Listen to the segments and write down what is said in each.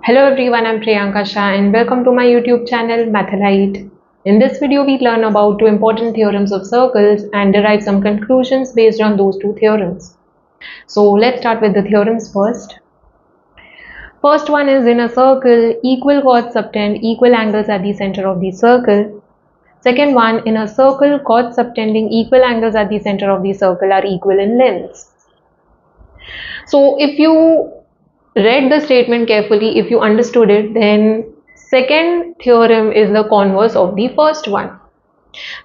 Hello everyone, I'm Priyanka Shah and welcome to my YouTube channel Mathalite. In this video, we learn about two important theorems of circles and derive some conclusions based on those two theorems. So let's start with the theorems first. First one is, in a circle, equal chords subtend equal angles at the center of the circle. Second one, in a circle, chords subtending equal angles at the center of the circle are equal in lengths. So if you read the statement carefully, if you understood it, then second theorem is the converse of the first one.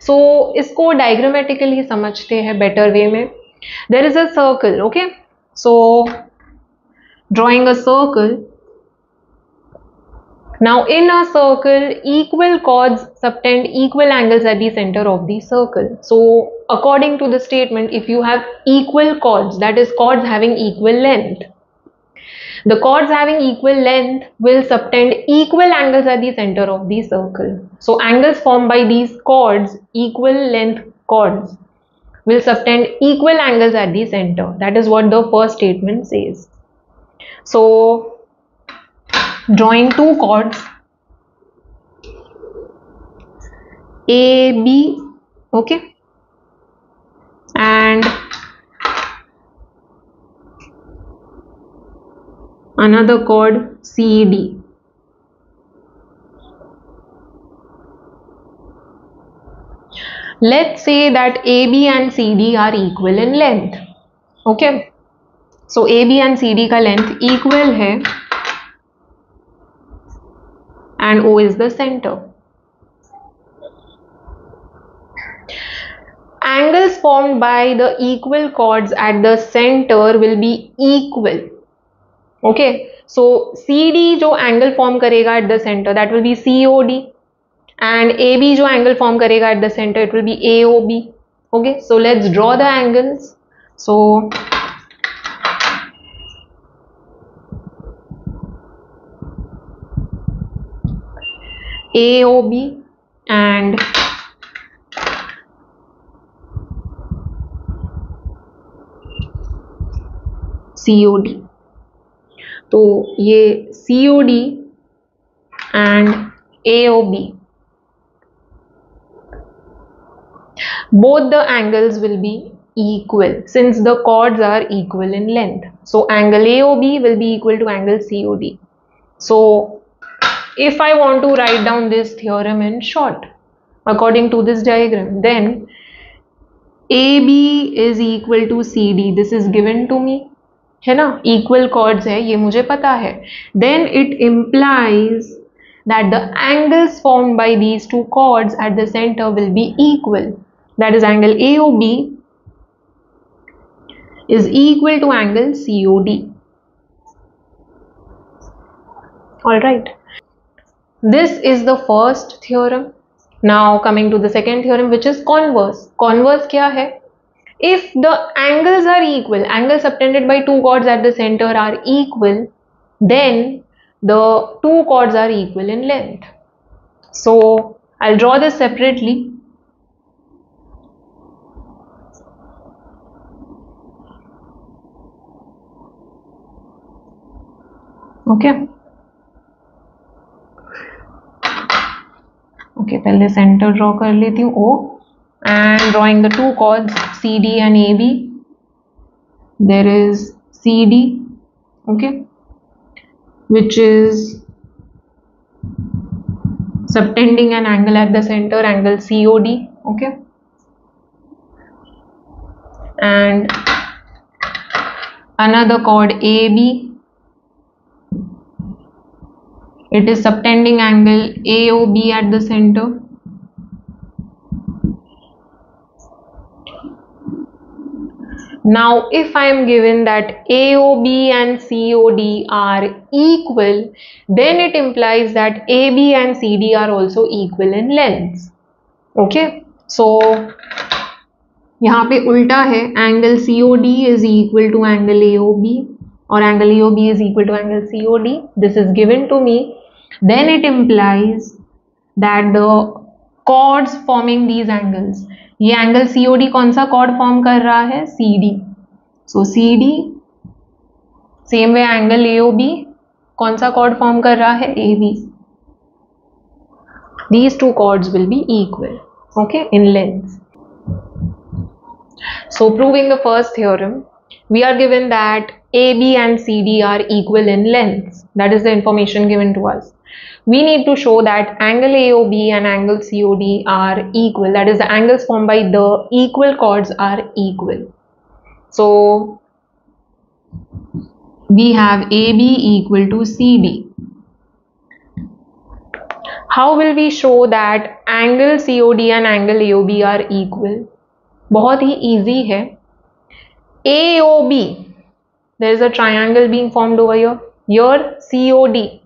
So इसको diagrammatically समझते हैं better way में. There is a circle, okay? So drawing a circle. Now in a circle, equal chords subtend equal angles at the center of the circle. So according to the statement, if you have equal chords, that is chords having equal length, the chords having equal length will subtend equal angles at the center of the circle. So angles formed by these chords, equal length chords, will subtend equal angles at the center. That is what the first statement says. So drawing two chords A, B, okay, and another chord C, D. Let's say that AB and CD are equal in length, okay. So AB and CD का length equal है and O is the center. Angles formed by the equal chords at the center will be equal, okay. So CD जो angle form करेगा at the center, that will be COD, and AB जो angle form करेगा at the center, it will be AOB, okay. So let's draw the angles. So AOB and COD. तो ये COD and AOB, both the angles will be equal since the chords are equal in length. So angle AOB will be equal to angle COD. So if I want to write down this theorem in short, according to this diagram, then AB is equal to CD. This is given to me, है ना? Equal chords है, ये मुझे पता है. Then it implies that the angles formed by these two chords at the center will be equal. That is, angle AOB is equal to angle COD. Alright. This is the first theorem. Now coming to the second theorem, which is converse. Converse क्या है? If the angles are equal, angles subtended by two chords at the center are equal, then the two chords are equal in length. So I'll draw this separately. Okay. Okay, पहले center draw कर लेती हूँ O, and drawing the two chords CD and AB. There is CD, okay, which is subtending an angle at the center, angle COD, okay, and another chord AB. It is subtending angle AOB at the center. Now if I am given that AOB and COD are equal, then it implies that AB and CD are also equal in lengths. Okay, so यहाँ पे उल्टा है, angle COD is equal to angle AOB or angle AOB is equal to angle COD. This is given to me. Then it implies that the chords forming these angles, ये angle COD कौन सा chord form कर रहा है? CD. So CD, same way angle AOB कौन सा chord form कर रहा है? AB. These two chords will be equal, okay, in length. So proving the first theorem, we are given that AB and CD are equal in length. That is the information given to us. We need to show that angle AOB and angle COD are equal. That is, the angles formed by the equal chords are equal. So we have AB equal to CD. How will we show that angle COD and angle AOB are equal? बहुत ही easy है. AOB, there is a triangle being formed over here. Here COD.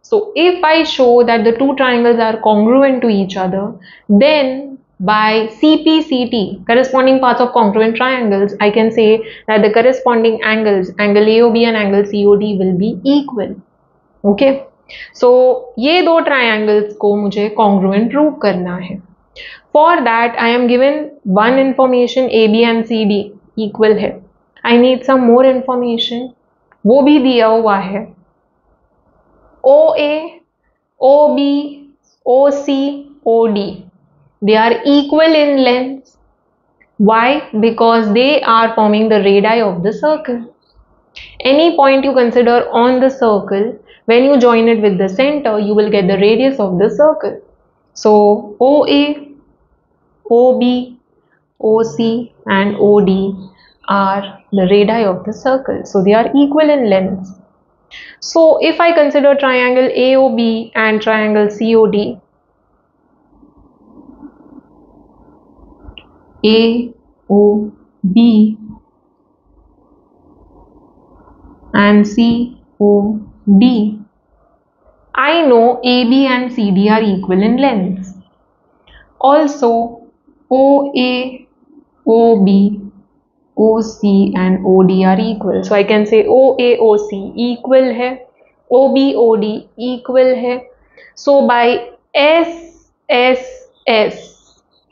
So if I show that the two triangles are congruent to each other, then by CPCT, corresponding parts of congruent triangles, I can say that the corresponding angles, angle AOB and angle COD will be equal. Okay. So ये दो triangles को मुझे congruent prove करना है. For that, I am given one information, AB and CD equal है. I need some more information. वो भी दिया हुआ है. OA, OB, OC, OD. They are equal in length. Why? Because they are forming the radii of the circle. Any point you consider on the circle, when you join it with the center, you will get the radius of the circle. So OA, OB, OC and OD are the radii of the circle. So they are equal in length. So if I consider triangle AOB and triangle COD, AOB and COD, I know AB and CD are equal in length. Also, OA, OB, OC and OD are equal. So I can say OA, OC equal hai, OB, OD equal hai. So by SSS,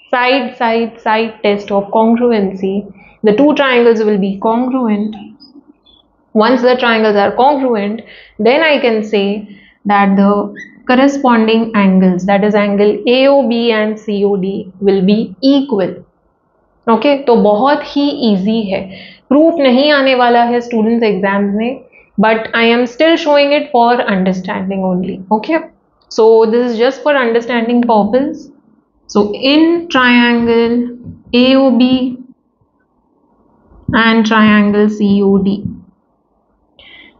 side test of congruency, the two triangles will be congruent. Once the triangles are congruent, then I can say that the corresponding angles, that is angle AOB and COD will be equal. Okay, तो बहुत ही easy है. Proof नहीं आने वाला है students exams में, but I am still showing it for understanding only. Okay, so this is just for understanding purpose. So in triangle AOB and triangle COD,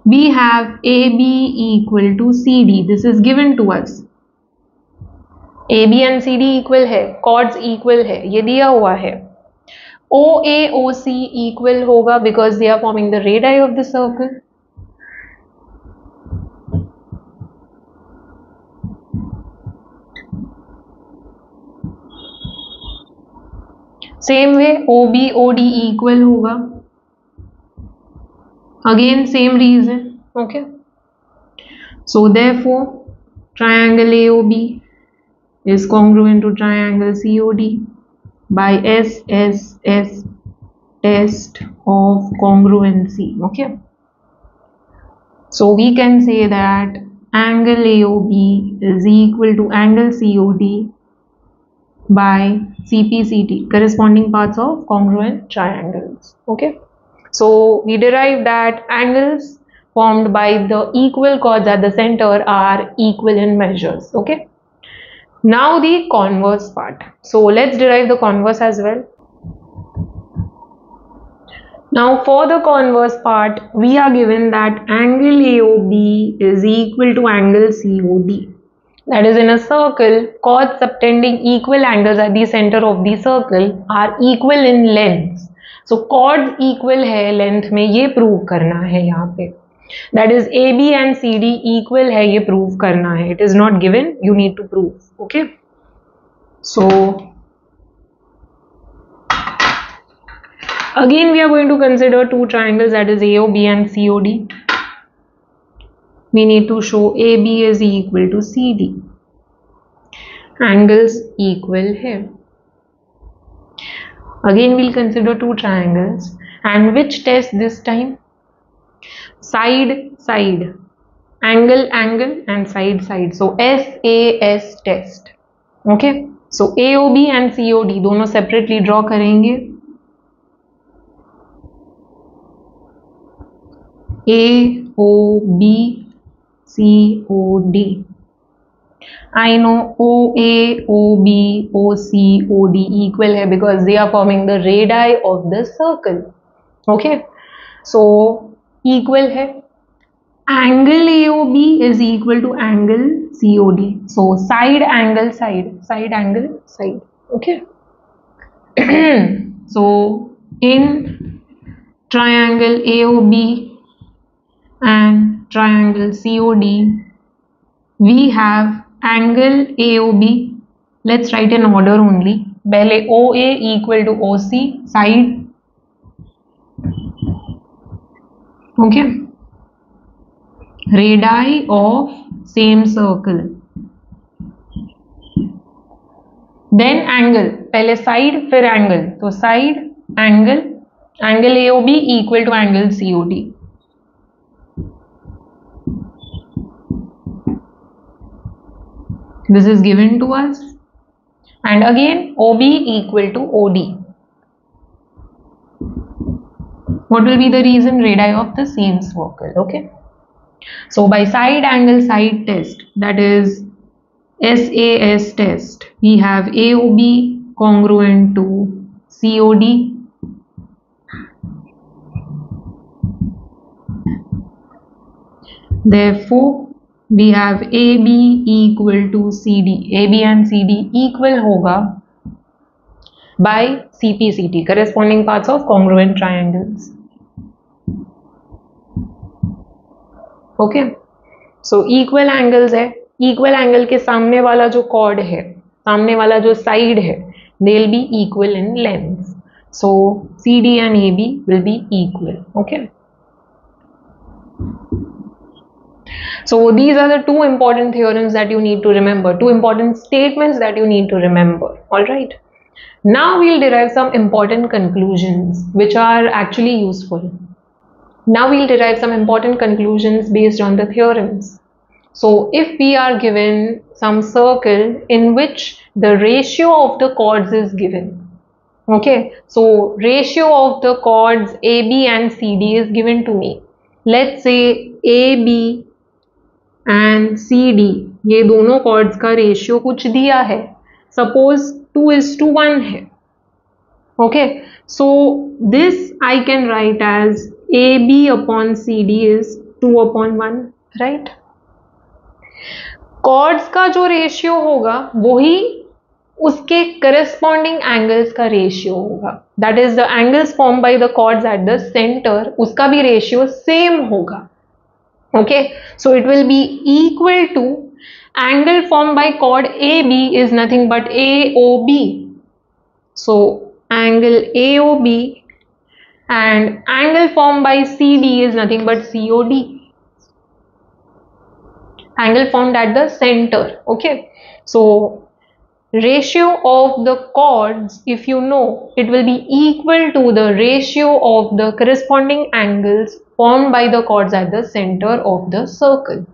we have AB equal to CD. This is given to us. AB and CD equal है, chords equal है, ये दिया हुआ है. OA, OC equal होगा because they are forming the radii of the circle. Same way OB, OD equal होगा. Again same reason. Okay. So therefore triangle AOB is congruent to triangle COD by SSS test of congruency. Okay. So we can say that angle AOB is equal to angle COD by CPCT, corresponding parts of congruent triangles. Okay. So we derive that angles formed by the equal chords at the center are equal in measures. Okay. Now the converse part. So let's derive the converse as well. Now for the converse part, we are given that angle AOB is equal to angle COD. That is, in a circle, chords subtending equal angles at the center of the circle are equal in length. So chords equal है length में, ये prove करना है यहाँ पे. That is, AB and CD equal है, ये prove करना है. It is not given, you need to prove. Okay. So again we are going to consider two triangles, that is AOB and COD. We need to show AB is equal to CD. Angles equal here. Again we'll consider two triangles, and which test this time? Side angle angle and side side. So SAS test. Okay, so AOB and COD दोनों separately draw करेंगे. AOB COD. I know OA, OB, OC, OD equal है because they are forming the radii of the circle. Okay, so equal है. Angle AOB is equal to angle COD. So side angle side, side angle side. Okay. So in triangle AOB and triangle COD, we have angle AOB. Let's write in order only. पहले OA equal to OC side. Okay. Radii of same circle. Then angle. पहले side फिर angle. तो side angle. Angle AOB equal to angle COD. This is given to us. And again OB equal to OD. What will be the reason? Radii of the same circle. Okay. So by side angle side test, that is SAS test, we have AOB congruent to COD. Therefore, we have AB equal to CD. AB and CD equal hoga by CPCT, corresponding parts of congruent triangles. Okay. So equal angles है. Equal angle के सामने वाला जो chord है, सामने वाला जो side है, they'll be equal in length. So CD and AB will be equal. Okay. So these are the two important theorems that you need to remember, two important statements that you need to remember. All right. Now we'll derive some important conclusions which are actually useful. Now we'll derive some important conclusions based on the theorems. So if we are given some circle in which the ratio of the chords is given, okay, so ratio of the chords AB and CD is given to me. Let's say AB and CD, ये दोनों chords का ratio कुछ दिया है. Suppose 2:1 है. Okay, so this I can write as AB upon CD is 2/1, right? Chords का जो ratio होगा वही उसके corresponding angles का रेशियो होगा. That is the angles formed by the chords at the center, उसका भी रेशियो सेम होगा. Okay, so it will be equal to angle formed by chord AB is nothing but AOB. So angle AOB and angle formed by CD is nothing but COD. Angle formed at the center. Okay, so ratio of the chords, if you know, it will be equal to the ratio of the corresponding angles formed by the chords at the center of the circle.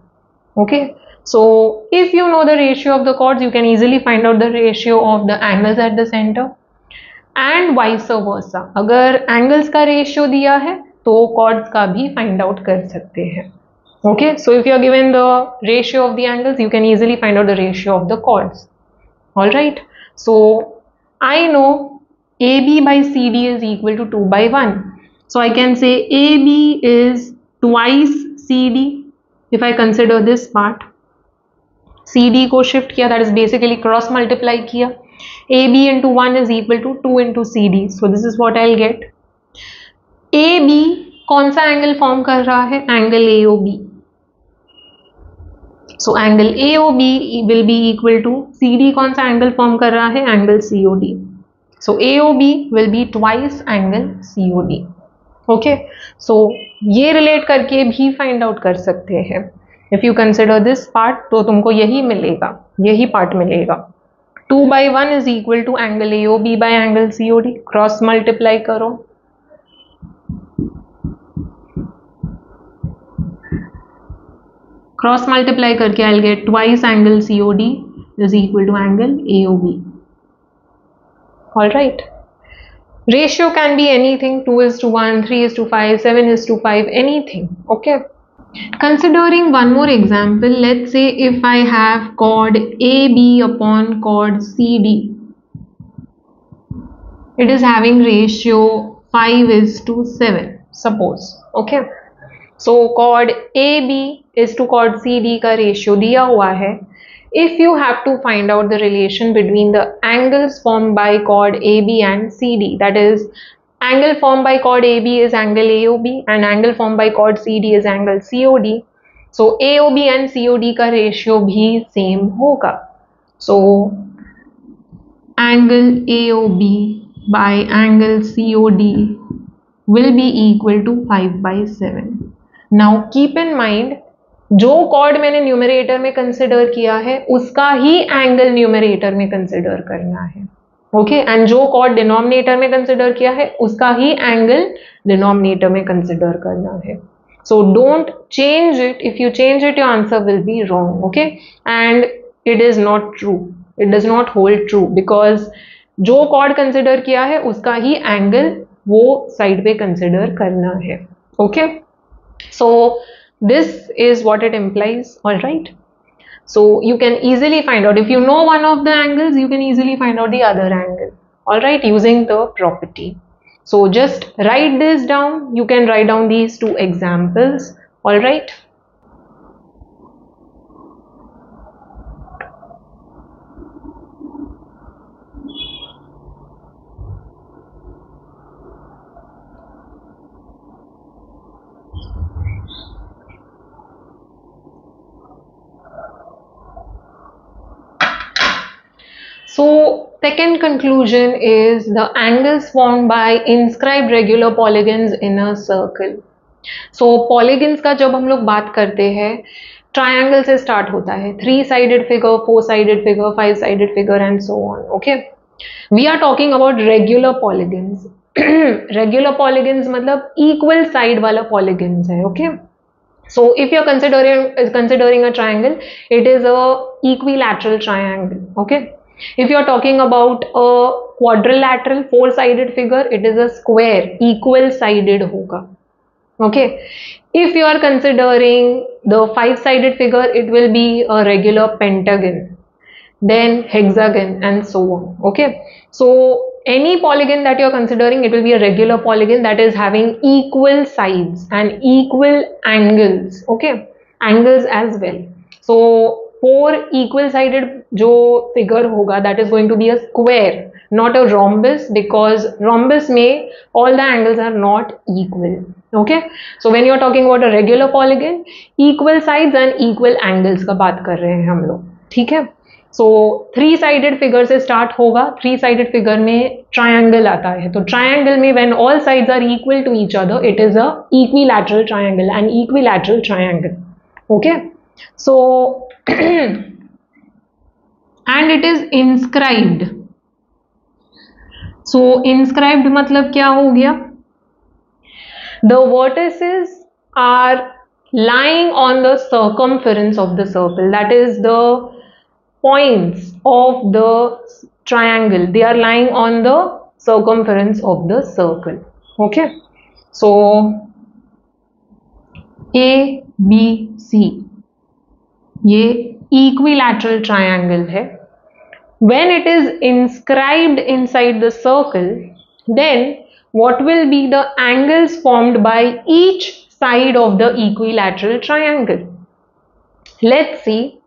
Okay, so if you know the ratio of the chords, you can easily find out the ratio of the angles at the center. And vice versa, अगर angles का ratio दिया है तो chords का भी find out कर सकते हैं. Okay, so if you are given the ratio of the angles, you can easily find out the ratio of the chords. All right, so I know AB by CD is equal to 2/1. So I can say AB is twice CD. If I consider this part, CD को shift किया, that is basically cross multiply किया. AB into 1 is equal to 2 into CD. So this is what I'll get. AB कौन सा angle form कर रहा है? Angle AOB. So angle AOB will be equal to CD कौन सा angle form कर रहा है? Angle COD. So AOB will be twice angle COD. Okay, so ये रिलेट करके भी फाइंड आउट कर सकते हैं. If you consider this part, तो तुमको यही मिलेगा, यही पार्ट मिलेगा. 2/1 is equal to angle AOB by angle COD. Cross multiply करो. क्रॉस मल्टीप्लाई करके I will get twice angle COD is equal to angle AOB. All right. Ratio can be anything, 2:1, 3:5, 7:5, anything. Okay. Considering one more example, let's say if I have chord AB upon chord CD, it is having ratio 5:7, suppose. Okay. So chord AB is to chord CD का ratio दिया हुआ है. If you have to find out the relation between the angles formed by chord AB and CD, that is, angle formed by chord AB is angle AOB and angle formed by chord CD is angle COD. So AOB and COD का ratio भी same होगा. So angle AOB by angle COD will be equal to 5/7. Now keep in mind, जो cord मैंने numerator में consider किया है उसका ही angle numerator में कंसिडर करना है. ओके. एंड जो कॉर्ड डिनोमिनेटर में कंसिडर किया है उसका ही एंगल डिनोमिनेटर में कंसिडर करना है. So don't change it. If you change it your answer will be wrong. Okay. And it is not true. It does not hold true because जो cord consider किया है उसका ही एंगल वो side पे consider करना है. Okay. So this is what it implies. All right. So you can easily find out, if you know one of the angles, you can easily find out the other angle. All right, using the property. So just write this down. You can write down these two examples. All right. So second conclusion is the angles formed by inscribed regular polygons in a circle. So polygons का जब हम लोग बात करते हैं triangle से start होता है. 3-sided figure, 4-sided figure, 5-sided figure and so on. Okay. We are talking about regular polygons. Regular polygons मतलब equal side वाला polygons है. Okay. So if you are considering a triangle, it is a equilateral triangle. Okay. If you are talking about a quadrilateral 4-sided figure, it is a square, equal sided होगा. Okay. If you are considering the 5-sided figure, it will be a regular pentagon, then hexagon and so on. Okay. So any polygon that you are considering, it will be a regular polygon that is having equal sides and equal angles. Okay. Angles as well. So 4 equal sided जो figure होगा, that is going to be a square, not a rhombus, because rhombus में all the angles are not equal. Okay. So when you are talking about a regular polygon, equal sides and equal angles का बात कर रहे हैं हम लोग. ठीक है. So 3-sided figure से start होगा. 3-sided figure में triangle आता है. तो triangle में when all sides are equal to each other, it is a equilateral triangle, an equilateral triangle. Okay. So and it is inscribed. So inscribed मतलब क्या हो गया? The vertices are lying on the circumference of the circle. That is the points of the triangle. They are lying on the circumference of the circle. Okay. So A, B, C. ये equilateral triangle है. When it is inscribed inside the circle, then what will be the angles formed by each side of the equilateral triangle? Let's see.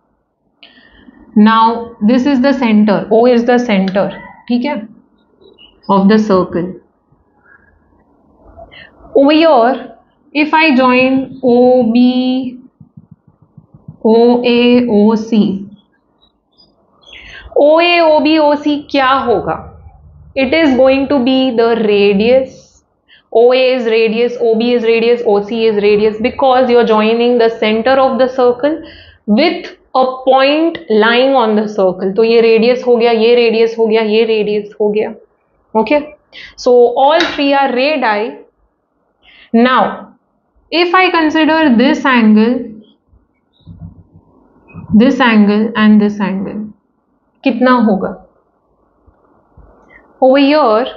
Now this is the center. O is the center. ठीक है? Of the circle. Over here, if I join OB, OA, OC. OA, OB, OC क्या होगा? It is going to be the radius. OA is radius, OB is radius, OC is radius, because you are joining the center of the circle with a point lying on the circle. तो ये radius हो गया, ये radius हो गया, ये radius हो गया. Okay. So all three are radii. Now, if I consider this angle, this angle and this angle कितना होगा? ओवर हियर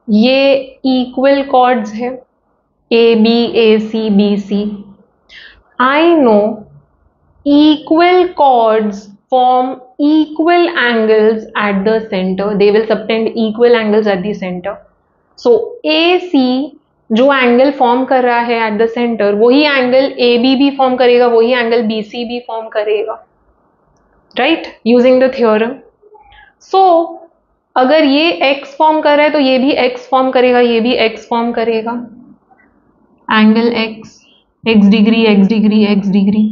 ये इक्वल कॉर्ड्स है, A B, A C, B C. I know equal chords form equal angles at the center. They will subtend equal angles at the center. So AC जो angle form कर रहा है eight the centre, वही angle AB भी form करेगा, वही angle BC भी form करेगा, राइट, यूजिंग द थ्योरम. सो अगर ये x फॉर्म कर रहा है तो ये भी x फॉर्म करेगा, ये भी x फॉर्म करेगा. Angle x degree, x degree, x degree.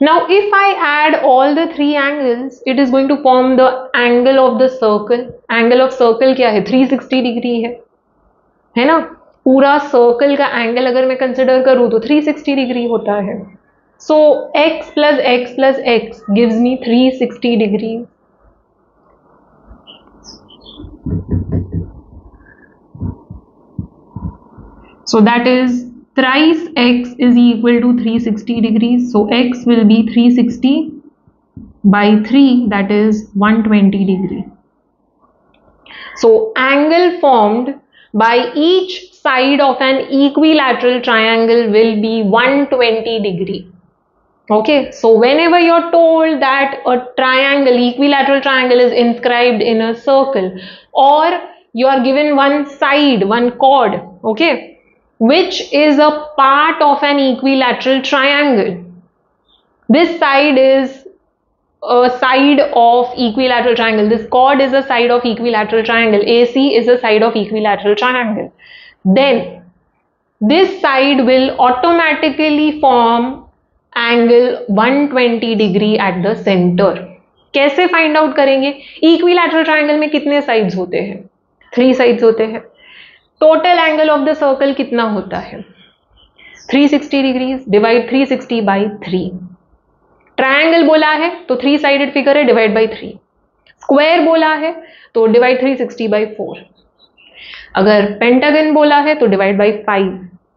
Now if I add all the three angles, it is going to form the angle of the circle. Angle of circle क्या है? 360 degree है ना? पूरा circle का angle अगर मैं consider करूँ तो 360 डिग्री होता है. So x plus x plus x gives me 360 degrees. So that is thrice x is equal to 360 degrees. So x will be 360 by 3, that is 120 degree. So angle formed by each side of an equilateral triangle will be 120 degree. Okay, so whenever you're told that a triangle, equilateral triangle is inscribed in a circle, or you are given one side, one chord, okay, which is a part of an equilateral triangle. This side is a side of equilateral triangle. This chord is a side of equilateral triangle. AC is a side of equilateral triangle. Then this side will automatically form angle 120 degree at the center. कैसे find out करेंगे? Equilateral triangle में कितने sides होते हैं? 3 sides होते हैं. Total angle of the circle कितना होता है? 360 डिग्रीज. Divide 360 by 3. ट्रायंगल बोला है तो 3 साइडेड फिगर है, डिवाइड बाई 3. स्क्वायर बोला है तो डिवाइड 360 बाई 4. अगर पेंटागन बोला है तो divide by 5.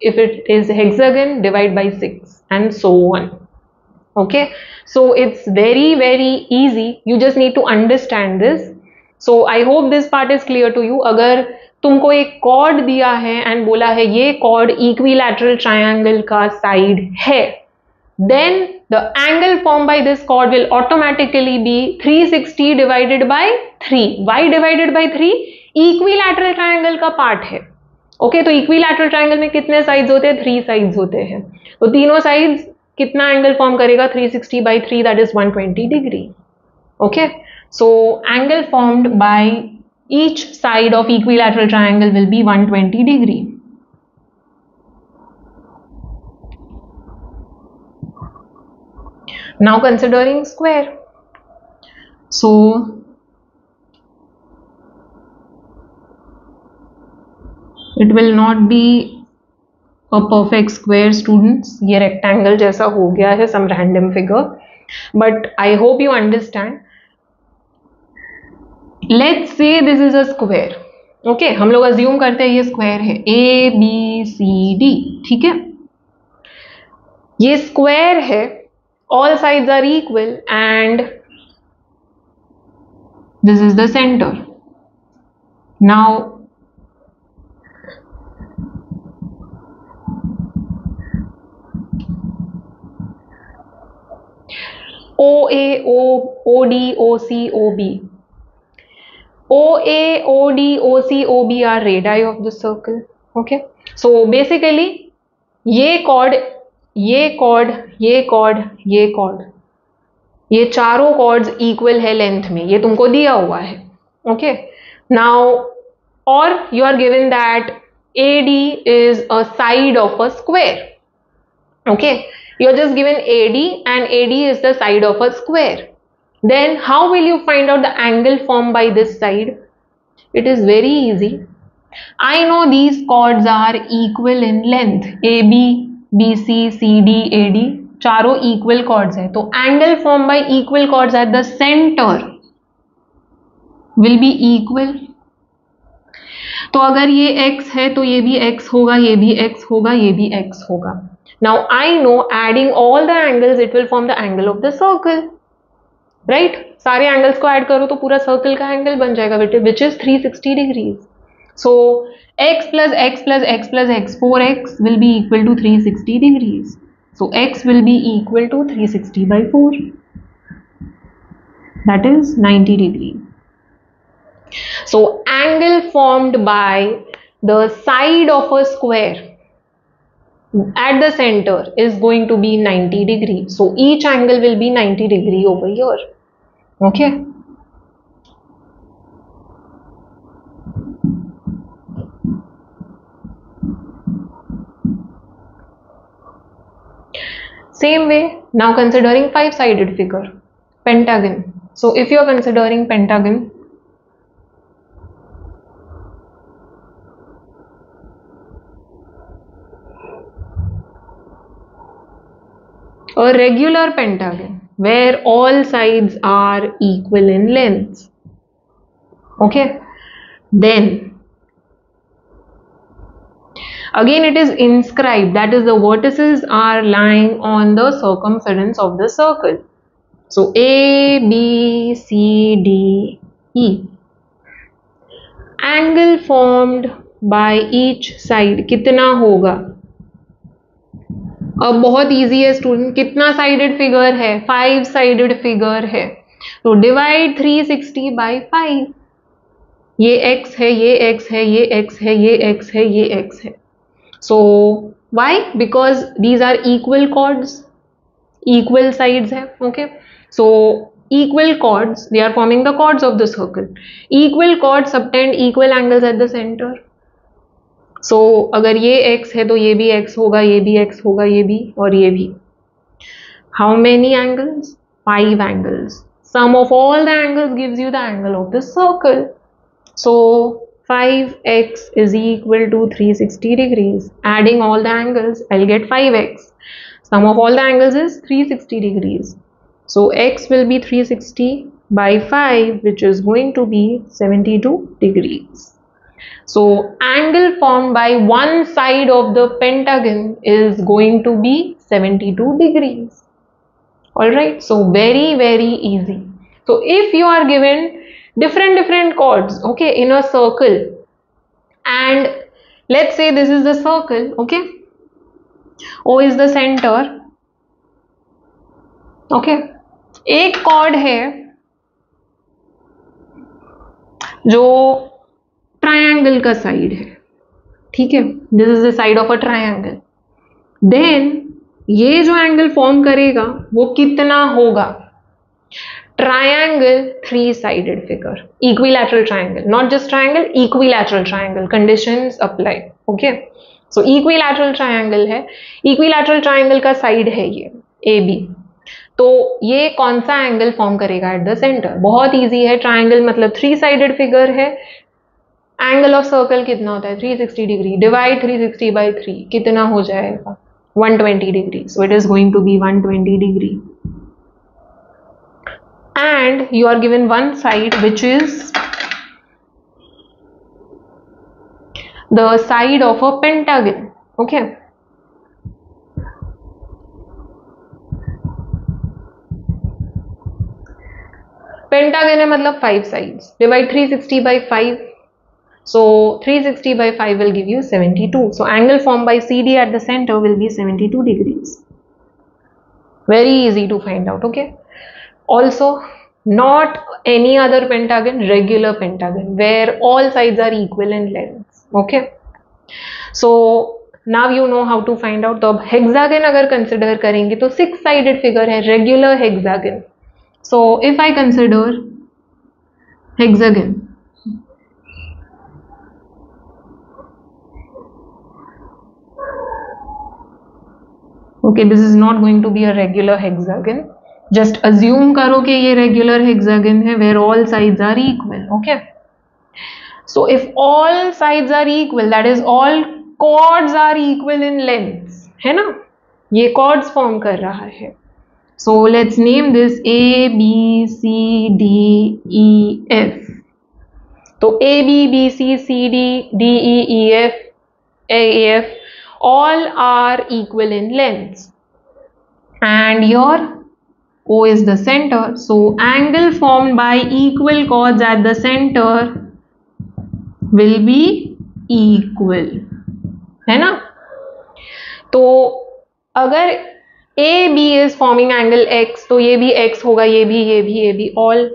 If it is hexagon, divide by 6 and so on. Okay, so it's very easy. You just need to understand this. So I hope this part is clear to you. अगर तुमको एक cord दिया है and बोला है ये cord equilateral triangle का side है, then the angle formed by this chord will automatically be 360 divided by 3. Why divided by 3? Equilateral triangle का पार्ट है. ओके, तो इक्विलैटरल ट्रायंगल में कितने साइड्स होते हैं? 3 साइड्स होते हैं. तो तीनों साइड्स कितना एंगल फॉर्म करेगा? 360 by 3, that is 120 degree. Okay, so angle formed by each side of equilateral triangle will be 120 degree. Now considering square. So it will not be a perfect square, students. ये rectangle जैसा हो गया है, some random figure, but I hope you understand. Let's say this is a square. Okay, हम लोग assume करते हैं ये square है, A B C D. ठीक है, ये square है, all sides are equal and this is the center. Now OA, OD, OC, OB. OA, OD, OC, OB are radii of the circle. Okay. So basically ये cord, ये cord, ये cord, ये cord, ये चारों chords equal है length में. ये तुमको दिया हुआ है. ओके, नाउ और you are given that AD is a side of a square. Okay, you're just given AD and AD is the side of a square. Then how will you find out the angle formed by this side? It is very easy. I know these chords are equal in length. AB, BC, CD, AD चारों equal chords है, तो angle formed by equal chords at the center will be equal. तो अगर ये x है तो ये भी x होगा, ये भी x होगा, ये भी x होगा. Now I know adding all the angles it will form the angle of the circle, right? सारे एंगल्स को ऐड करो तो पूरा सर्कल का एंगल बन जाएगा which is 360 degrees. So x plus x plus x plus x 4x will be equal to 360 degrees. So x will be equal to 360 by 4, that is 90 degrees. So angle formed by the side of a square at the center is going to be 90 degree. So each angle will be 90 degree over here. Okay. Same way, now considering five-sided figure, pentagon. So if you are considering pentagon, a regular pentagon where all sides are equal in length, okay, then again it is inscribed, that is the vertices are lying on the circumference of the circle. So A, B, C, D, E. Angle formed by each side कितना होगा? अब बहुत easy है student, कितना sided figure है? 5 sided figure है, तो divide 360 by 5. ये x है, ये x है, ये x है, ये x है, ये x है. So why? Because these are equal chords, equal sides है. Okay, so equal chords, they are forming the chords of the circle. Equal chords subtend equal angles at the center. So अगर ये x है तो ये भी x होगा, ये भी x होगा, ये भी और ये भी. How many angles? 5 angles. Sum of all the angles gives you the angle of the circle. So 5x is equal to 360 degrees. Adding all the angles, I'll get 5x. Sum of all the angles is 360 degrees. So x will be 360 by 5, which is going to be 72 degrees. So angle formed by one side of the pentagon is going to be 72 degrees. Alright, so very easy. So if you are given different chords, okay, in a circle, and let's say this is the circle, okay, O is the center, okay, एक chord है जो triangle का side है, ठीक है, this is the side of a triangle. Then ये जो angle form करेगा वो कितना होगा? Triangle 3 sided figure, equilateral triangle, not just triangle, equilateral triangle, conditions apply. Okay, so equilateral triangle है, इक्विलैटरल ट्रायंगल का साइड है ये ए बी. तो ये कौन सा एंगल फॉर्म करेगा एट द सेंटर? बहुत इजी है, ट्रायंगल मतलब 3 साइडेड फिगर है. एंगल ऑफ सर्कल कितना होता है? 360 डिग्री. डिवाइड 360 बाई 3 कितना हो जाएगा? 120 degree. So it is going to be 120 degree. And you are given one side which is the side of a pentagon. Okay, pentagon है मतलब 5 sides. Divide 360 by 5. So 360 by 5 will give you 72. So angle formed by CD at the center will be 72 degrees. Very easy to find out. Okay. Also, not any other pentagon, regular pentagon where all sides are equal in length. Okay. So now you know how to find out. तो अब hexagon अगर consider करेंगे तो 6 sided figure है, regular hexagon. So if I consider hexagon, okay, this is not going to be a regular hexagon. Just assume करो कि ये regular hexagon है where all sides are equal. Okay. So if all sides are equal, that is all chords are equal in length, है ना? ये chords form कर रहा है. So let's name this A, B, C, D, E, F. तो A, B, B, C, C, D, D, E, E, F, A, F, all are equal in length, and your O is the center, so angle formed by equal chords at the center will be equal, है ना? तो अगर AB is forming angle X, तो ये भी X होगा, ये भी all.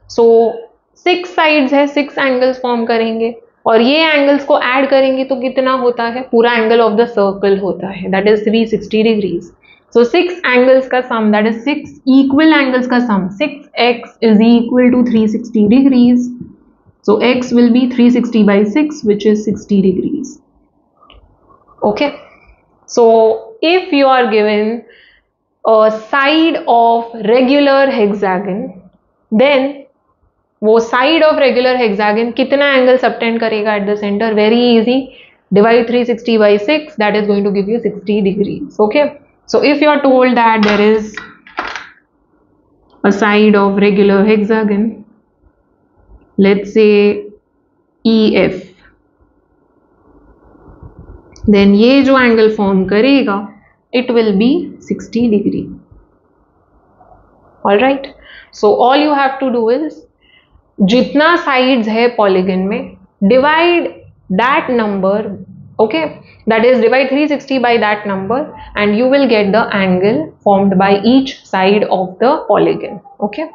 So 6 sides है, 6 angles form करेंगे, और ये angles को add करेंगे तो कितना होता है? पूरा angle of the circle होता है, that is 360 degrees. So 6 angles का sum, that is 6 equal angles का sum, 6x is equal to 360 degrees. So x will be 360 by 6, which is 60 degrees. Okay. So if you are given a side of regular hexagon, then वो side of regular hexagon कितना angle subtend करेगा at the center? Very easy. Divide 360 by 6, that is going to give you 60 degrees. Okay. So if you are told that there is a side of regular hexagon, let's say EF, then ये जो angle form करेगा, it will be 60 degree. All right. So all you have to do is, जितना sides है polygon में, divide that number, okay, that is divide 360 by that number, and you will get the angle formed by each side of the polygon. Okay.